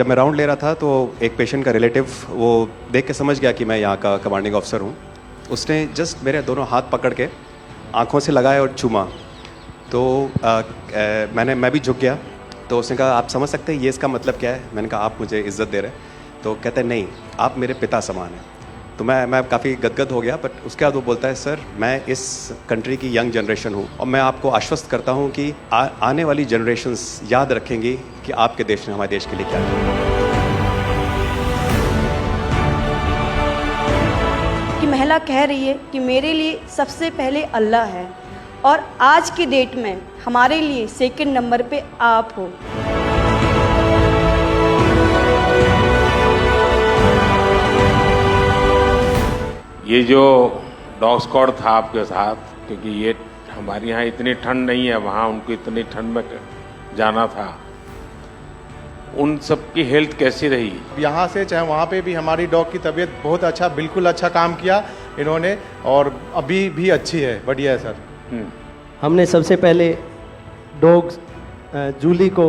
जब मैं राउंड ले रहा था तो एक पेशेंट का रिलेटिव वो देख के समझ गया कि मैं यहाँ का कमांडिंग ऑफिसर हूँ। उसने जस्ट मेरे दोनों हाथ पकड़ के आंखों से लगाया और चूमा। तो मैं भी झुक गया। तो उसने कहा आप समझ सकते हैं ये इसका मतलब क्या है? मैंने कहा आप मुझे इज़्ज़त दे रहे हैं। तो कहते हैं नहीं, आप मेरे पिता समान हैं। तो मैं काफ़ी गदगद हो गया। बट उसके बाद वो बोलता है सर मैं इस कंट्री की यंग जनरेशन हूँ और मैं आपको आश्वस्त करता हूँ कि आने वाली जनरेशन्स याद रखेंगी कि आपके देश ने हमारे देश के लिए क्या किया। कि महिला कह रही है कि मेरे लिए सबसे पहले अल्लाह है और आज की डेट में हमारे लिए सेकंड नंबर पे आप हो। ये जो डॉग स्क्वाड था आपके साथ, क्योंकि ये हमारे यहाँ इतनी ठंड नहीं है, वहाँ उनको इतनी ठंड में जाना था, उन सब की हेल्थ कैसी रही? यहाँ से चाहे वहाँ पे भी हमारी डॉग की तबीयत बहुत अच्छा, बिल्कुल अच्छा काम किया इन्होंने और अभी भी अच्छी है, बढ़िया है सर। हमने सबसे पहले डॉग जूली को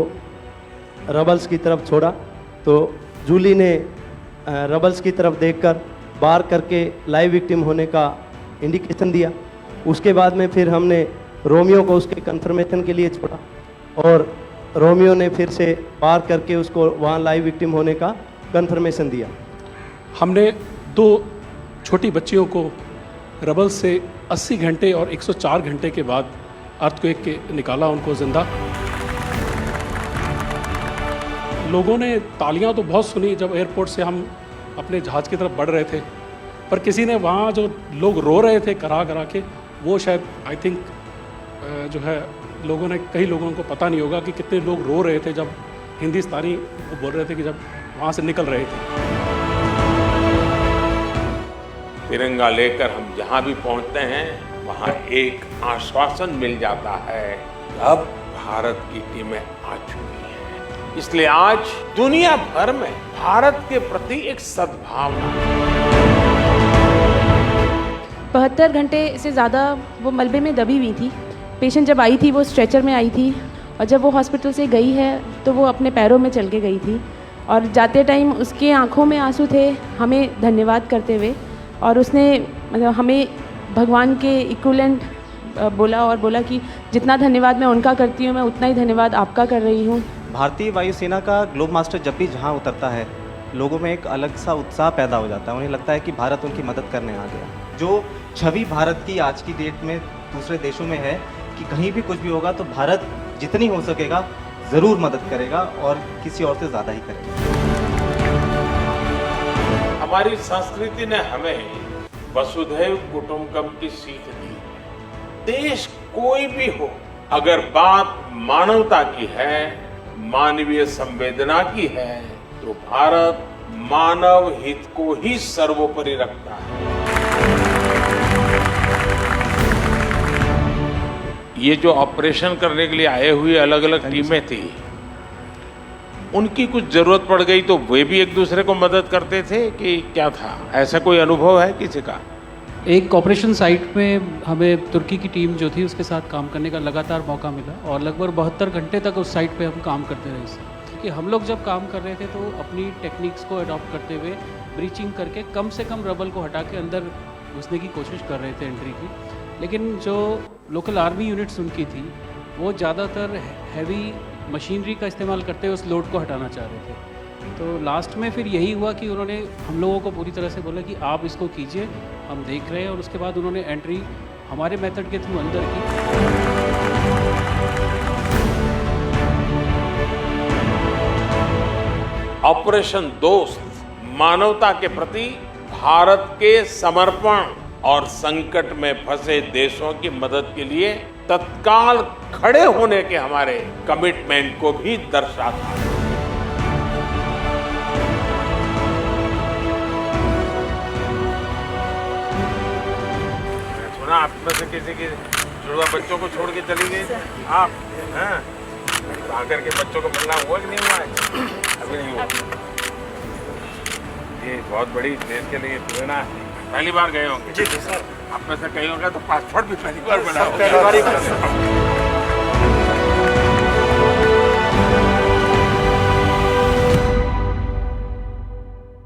रबल्स की तरफ छोड़ा तो जूली ने रबल्स की तरफ देखकर बार करके लाइव विक्टिम होने का इंडिकेशन दिया। उसके बाद में फिर हमने रोमियो को उसके कंफर्मेशन के लिए छोड़ा और रोमियो ने फिर से बार करके उसको वहाँ लाइव विक्टिम होने का कंफर्मेशन दिया। हमने 2 छोटी बच्चियों को रबल से 80 घंटे और 104 घंटे के बाद अर्थक्वेक के निकाला उनको जिंदा। लोगों ने तालियां तो बहुत सुनी जब एयरपोर्ट से हम अपने जहाज़ की तरफ बढ़ रहे थे, पर किसी ने वहाँ जो लोग रो रहे थे करा करा के, वो शायद आई थिंक जो है लोगों ने, कई लोगों को पता नहीं होगा कि कितने लोग रो रहे थे जब हिंदुस्तानी वो बोल रहे थे कि जब वहाँ से निकल रहे थे। तिरंगा लेकर हम जहाँ भी पहुँचते हैं वहाँ एक आश्वासन मिल जाता है, अब भारत की टीमें आ चुकी हैं। इसलिए आज दुनिया भर में भारत के प्रति एक सद्भावना। 72 घंटे से ज़्यादा वो मलबे में दबी हुई थी। पेशेंट जब आई थी वो स्ट्रेचर में आई थी और जब वो हॉस्पिटल से गई है तो वो अपने पैरों में चल के गई थी और जाते टाइम उसके आंखों में आंसू थे हमें धन्यवाद करते हुए, और उसने मतलब हमें भगवान के इक्विवेलेंट बोला और बोला कि जितना धन्यवाद मैं उनका करती हूँ मैं उतना ही धन्यवाद आपका कर रही हूँ। भारतीय वायुसेना का ग्लोब मास्टर जब भी जहाँ उतरता है लोगों में एक अलग सा उत्साह पैदा हो जाता है। उन्हें लगता है कि भारत उनकी मदद करने आ गया। जो छवि भारत की आज की डेट में दूसरे देशों में है कि कहीं भी कुछ भी होगा तो भारत जितनी हो सकेगा ज़रूर मदद करेगा और किसी और से ज़्यादा ही करेगा। हमारी संस्कृति ने हमें वसुधैव कुटुंबकम की सीख दी। देश कोई भी हो, अगर बात मानवता की है, मानवीय संवेदना की है, तो भारत मानव हित को ही सर्वोपरि रखता है। ये जो ऑपरेशन करने के लिए आए हुए अलग अलग टीमें थी, उनकी कुछ जरूरत पड़ गई तो वे भी एक दूसरे को मदद करते थे कि क्या था? ऐसा कोई अनुभव है किसी का? एक ऑपरेशन साइट में हमें तुर्की की टीम जो थी उसके साथ काम करने का लगातार मौका मिला और लगभग 72 घंटे तक उस साइट पे हम काम करते रहे। कि हम लोग जब काम कर रहे थे तो अपनी टेक्निक्स को अडॉप्ट करते हुए ब्रीचिंग करके कम से कम रबल को हटा के अंदर घुसने की कोशिश कर रहे थे एंट्री की। लेकिन जो लोकल आर्मी यूनिट्स उनकी थी वो ज़्यादातर हैवी मशीनरी का इस्तेमाल करते हुए उस लोड को हटाना चाह रहे थे। तो लास्ट में फिर यही हुआ कि उन्होंने हम लोगों को पूरी तरह से बोला कि आप इसको कीजिए, हम देख रहे हैं, और उसके बाद उन्होंने एंट्री हमारे मेथड के थ्रू अंदर की। ऑपरेशन दोस्त मानवता के प्रति भारत के समर्पण और संकट में फंसे देशों की मदद के लिए तत्काल खड़े होने के हमारे कमिटमेंट को भी दर्शाता है। सुना आप में से किसी के जुड़वा बच्चों को छोड़ के चली गई आप, हैं? आकर के बच्चों को मिलना हुआ कि नहीं हुआ है? अभी नहीं हुआ। ये बहुत बड़ी देश के लिए प्रेरणा है। पहली बार गए होंगे? जी सर। आप में से कई होंगे तो पासपोर्ट भी पहली बार बना होगा।